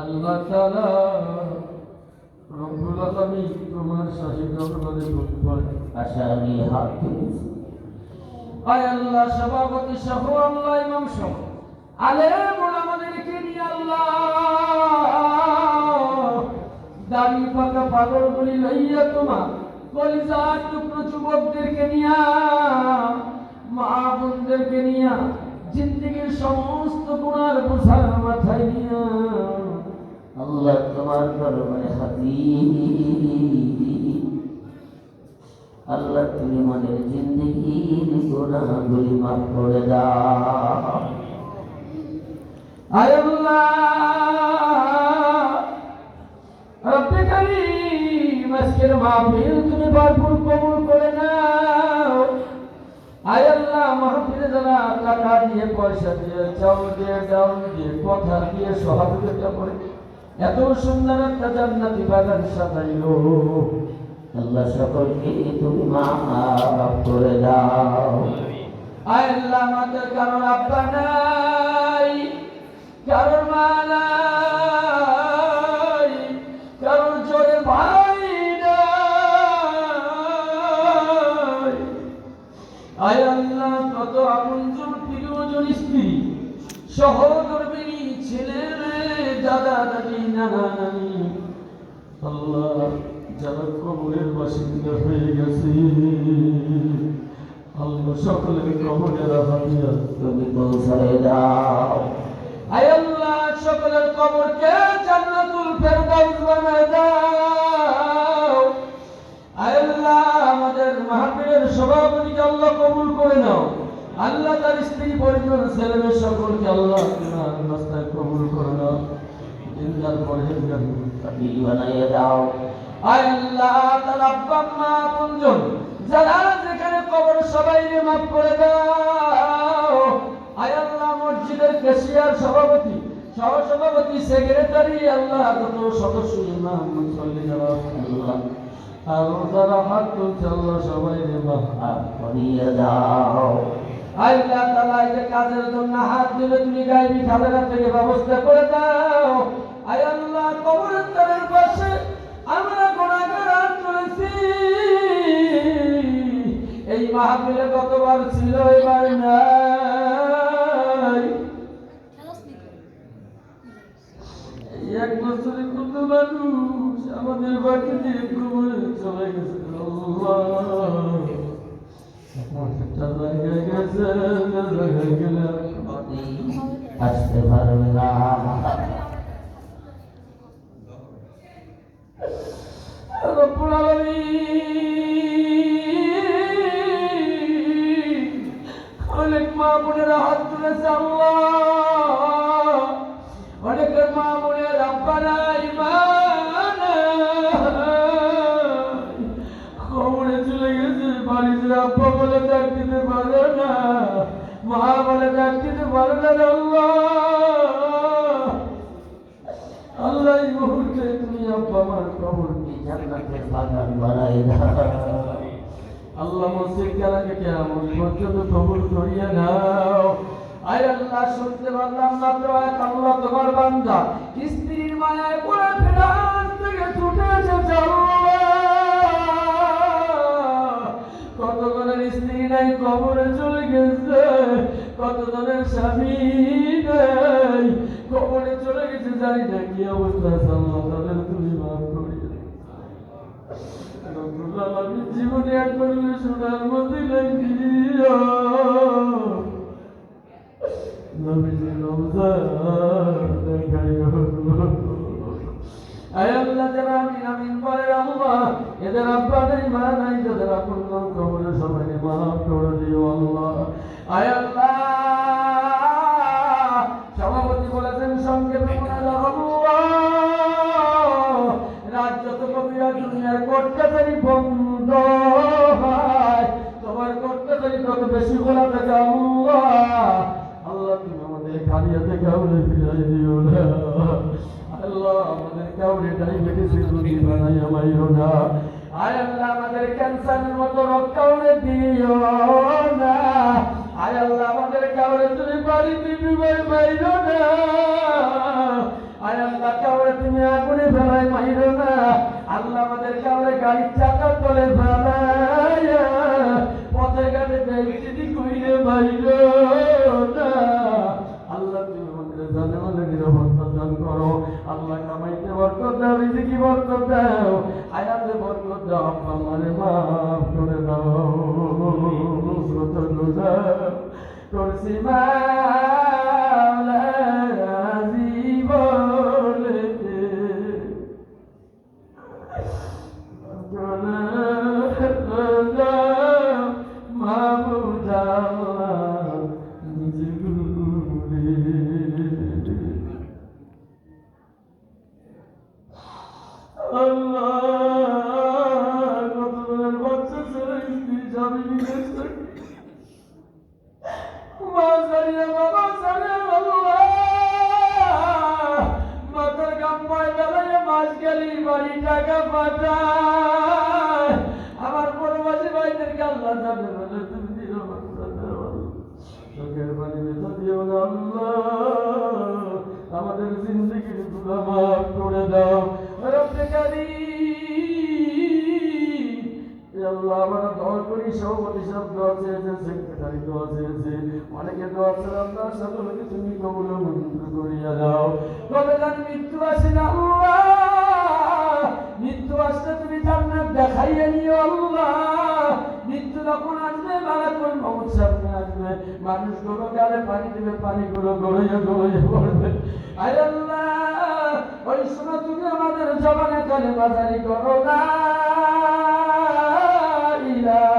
আল্লাহ তাআলা রব্বুল আলামিন তোমার শাহী দরবারে বলবেন আশা নিয়ে হাত তুলেছি। আয় আল্লাহ, সভাপতি সহ আল্লাহ ইমাম সহ আলেম ওলামাদেরকে নিয়ে আল্লাহ দাড়ি পাকা পাগলগুলি লইয়া তোমার কলিজার টুকরো যুবকদেরকে নিয়া মা বোনদেরকে নিয়া জিন্দেগির সমস্ত গুনার বোঝা মাথায় নিয়া আল্লাহ তোমার দরবারে হাজির। আল্লাহ তুমি আমাদের জিন্দেগির গুনাহগুলি মাফ করে দাও। আয় আল্লাহ রব্বে কারীম, আজকের মাহফিল তুমি ভরপুর কবুল করে নাও। আয় আল্লাহ, মাহফিলে যারা টাকা দিয়ে, পয়সা দিয়ে, চাউল দিয়ে, ডাউল দিয়ে, কথা দিয়ে সহযোগিতা করে এত সুন্দর একটা জান্নাতি বাগান সাজাইলো, আল্লাহ সকলকে তুমি মাফ করে দাও। আয় আল্লাহ, আমাদের কারোর আব্বা নাই, কারোর মা নাই, কারোর জোরে ভাই নাই। আয় আল্লাহ, কত আপনজন প্রিয়জন স্ত্রী সহধর্মিণী ছেলে মেয়ে দাদা দাদি নানা নানি আল্লাহ যারা কবরের বাসিন্দা হয়ে গেছে আল্লাহ সকলের কবরের হাতিয়া তুমি পৌঁছায় দাও। আয় আল্লাহ, সকলের কবরকে জান্নাতুল ফেরদাউস বানায় দাও। আয় আল্লাহ, আমাদের মাহফিলের সভাপতিকে আল্লাহ কবুল করে নাও। আল্লাহ তার স্ত্রী পরিজন ছেলে মেয়ে সকলকে আল্লাহ তোমার রাস্তায় কবুল করে নাও। জিন্দার পরহেজগার মুত্তাকি বানাইয়ে দাও। আয় আল্লাহ, তার আব্বা মা আপনজন যারা যেখানে কবর সবাইকে মাফ করে দাও। আয় আল্লাহ, মসজিদের ক্যাশিয়ার সভাপতি, সহসভাপতি, সেক্রেটারি, আল্লাহ যত সদস্য ইমাম মুসল্লি যারা আল্লাহ আর যারা হাত তুলছে আল্লাহ সবাইকে মাফ করিয়ে দাও। আল্লাহ তাআলা এই কাজের জন্য হাত দিলে তুমি গায়বী খাজানা থেকে ব্যবস্থা করে দাও। আয় আল্লাহ, কবরের তলের পাশে আমরা গুনাহগার হাত তুলেছি, এই মাহফিলে কতবার ছিল এবার নাই। এক বছরে কত মানুষ আমাদের বাকি দিয়ে কবরে চলে গেছে। আসতে পারবে না। রব্বুল আলামিন অনেক মা বোনেরা হাত তুলেছে আল্লাহ, অনেকের মা বোনের আব্বা নাই, মা কবরে চলে গেছে, বাড়িতে আব্বা বলে ডাক দিতে পারে না, মা বলে ডাক দিতে পারে না। আল্লাহ এই মুহূর্তে তুমি আব্বা আমার কবরকে জান্নাতের বাগান বানাই দাও। আল্লাহ মসজিদ কালাকে কিয়ামত পর্যন্ত কবুল করিয়ে নাও। আয় আল্লাহ, শুনতে পারলাম মাত্র এক আল্লাহ তোমার বান্দা স্ত্রীর মায়ায় পড়ে ফেরাস থেকে ছুটে এসেছে আল্লাহ। কতজনের স্ত্রী নাই কবরে চলে গেছে, কতজনের স্বামী নাই কবরে চলে গেছে, জানি না কি অবস্থা। আল্লাহ তাদের তুমি মাফ করিয়ে দাও। রব্বুল আলামিন জীবনে একবার সোনার মদিনায় গিয়ে নবীজি রওজা দেখাইও। আয় আল্লাহ, যারা আমিন আমিন বলে আল্লাহ এদের আব্বা নাই মা নাই, যাদের আপনজন কবরে সবাইকে মাফ করে দিও আল্লাহ। আয় আল্লাহ, সভাপতি বলেছেন সংক্ষেপে মনে রাখো রাত যত কবিরা দুনিয়ার কোর্ট কাছারি বন্ধ হয়, তোমার কোর্ট কাছারি তত বেশি খোলা থাকে আল্লাহ। আল্লাহ তুমি আমাদের খালিয়াতে কাউরে ফিরাই দিও না আল্লাহ, আমাদের কাউরে ডায়াবেটিসের রোগী বানাইয়া মাইও না। আয় আল্লাহ, আমাদের ক্যান্সারের মতো রোগ কাউরে দিও না। আয় আল্লাহ আমাদের কাউরে তুমি বাড়িতে ডুবাই মাইরো না, আয় আল্লাহ কাউরে তুমি আগুনে ফেলাই মাইরো না, আল্লাহ আমাদের কাউরে গাড়ির চাকার তলে ফেলাই পথে ঘাটে ব্যক্তি কইরে মাইরো না। আল্লাহ তুমি আমাদের জানে মানে নিরাপত্তা দান করো, আল্লাহ কামাইতে বরকত দাও, রিজিকে বরকত দাও, আয়াতে বরকত দাও, আমারে মাফ করে দাও। তোর সীমাওলা জীবনে মাহমুদ আল্লাহ আল্লাহ কতজনের বাচ্চা ছেলে স্ত্রী স্বামী বিদেশ থাকে, মা সারিয়া বাবা সারিয়া আল্লাহ মাথার গাম্মায় বেলায় মাস গেলি বাড়ি টাকা পাঠায়, আমার প্রবাসী ভাইদেরকে আল্লাহ যাবে বলে তুমি দিও চোখের পানি বেঁচে দিও না আল্লাহ, আমাদের জিন্দগির গুনাহ মাফ করে দাও রব্বে কারীম। আল্লাহ আমরা দোয়া করি, সভাপতি সাহেব দোয়া চেয়েছে, সেক্রেটারি দোয়া চেয়েছে, অনেকে দোয়া চেয়ে আল্লাহ সকলকে তুমি কবুল মঞ্জুর করিয়া দাও। তবে জান মৃত্যু আসে না আল্লাহ, মৃত্যু আসলে তুমি জান্নাত দেখাইয়া নিও আল্লাহ, মৃত্যু যখন আসবে মালাকুল মউত সামনে আসবে, মানুষগুলো গালে পানি দিবে, পানিগুলো গড়াইয়া গড়াইয়া পড়বে। আয় আল্লাহ ওই সময় তুমি আমাদের জবানে কালেমা জারি করো না ইলাহা